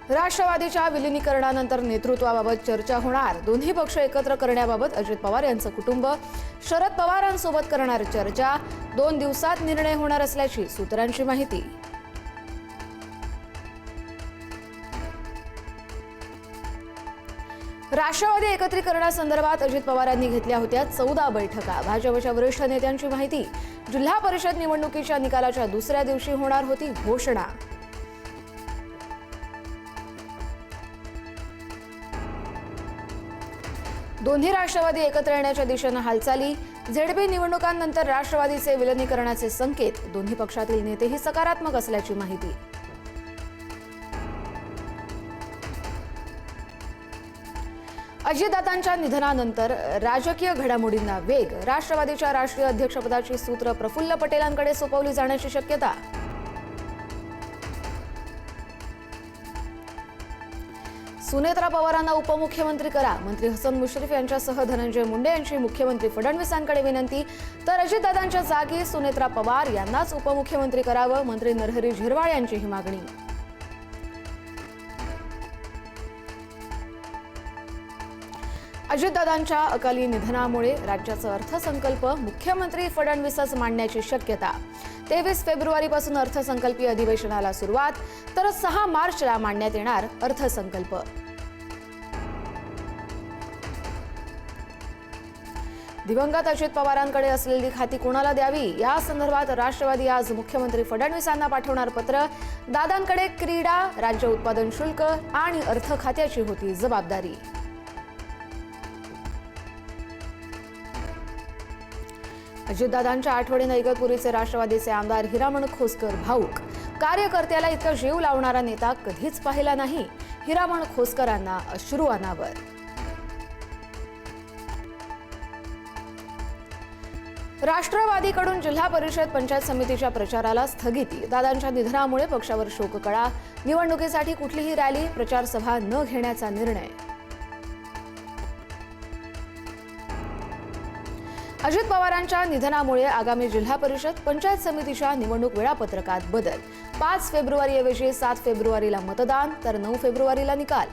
राष्ट्रवादीच्या विलीनीकरणानंतर नेतृत्वाबाबत चर्चा होणार। दोन्ही पक्ष एकत्र करण्याबाबत अजित पवार यांचं कुटुंब शरद पवारांसोबत करणार चर्चा। 2 दिवसात निर्णय होणार असल्याची सूत्रांची माहिती। राष्ट्रवादी एकत्रीकरणासंदर्भात अजित पवारांनी घेतल्या होत्या 14 बैठका। भाजपच्या वरिष्ठ नेत्यांची माहिती। जिल्हा परिषद निवडणुकीच्या निकालाच्या दुसऱ्या दिवशी होणार होती घोषणा। दोन्ही राष्ट्रवादी एकत्र येण्याच्या दिशेने हालचाली। झेडपी निवडणुकांनंतर राष्ट्रवादीचे विलीनीकरणाचे संकेत। दोन्ही पक्षातील नेतेही सकारात्मक असल्याची माहिती। अजितदादांच्या निधनानंतर राजकीय घडामोडींना वेग। राष्ट्रवादीच्या राष्ट्रीय अध्यक्षपदाची सूत्र प्रफुल्ल पटेलांकडे सोपवली जाण्याची शक्यता। सुनेत्रा पवारांना उपमुख्यमंत्री करा। मंत्री हसन मुश्रीफ यांच्यासह धनंजय मुंडे यांची मुख्यमंत्री फडणवीसांकडे विनंती। तर अजितदादांच्या जागी सुनेत्रा पवार यांनाच उपमुख्यमंत्री करावं, मंत्री नरहरी झिरवाळ यांची ही मागणी। अजितदादांच्या अकाली निधनामुळे राज्याचा अर्थसंकल्प मुख्यमंत्री फडणवीसच मांडण्याची शक्यता। 23 फेब्रुवारीपासून अर्थसंकल्पीय अधिवेशनाला सुरुवात, तर 6 मार्चला मांडण्यात येणार अर्थसंकल्प। दिवंगत अजित पवारांकडे असलेली खाती कोणाला द्यावी या संदर्भात राष्ट्रवादी आज मुख्यमंत्री फडणवीसांना पाठवणार पत्र। दादांकडे क्रीडा, राज्य उत्पादन शुल्क आणि अर्थ खात्याची होती जबाबदारी। अजितदादांच्या आठवडीनं इगतपुरीचे राष्ट्रवादीचे आमदार हिरामण खोसकर भाऊक। कार्यकर्त्याला इतका जीव लावणारा नेता कधीच पाहिला नाही। हिरामण खोसकरांना अश्रू अनावर। राष्ट्रवादीकडून जिल्हा परिषद पंचायत समितीच्या प्रचाराला स्थगिती। दादांच्या निधनामुळे पक्षावर शोककळा। निवडणुकीसाठी कुठलीही रॅली, प्रचार सभा न घेण्याचा निर्णय। अजित पवारांच्या निधनामुळे आगामी जिल्हा परिषद पंचायत समितीच्या निवडणूक वेळापत्रकात बदल। 5 फेब्रुवारीऐवजी 7 फेब्रुवारीला मतदान, तर 9 फेब्रुवारीला निकाल।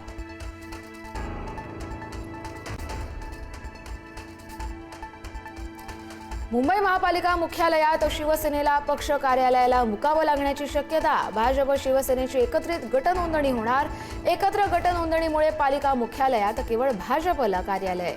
मुंबई महापालिका मुख्यालयात शिवसेनेला पक्ष कार्यालयाला मुकावं लागण्याची शक्यता। भाजप शिवसेनेची एकत्रित गटनोंदणी होणार। एकत्र गटनोंदणीमुळे पालिका मुख्यालयात केवळ भाजपला कार्यालय।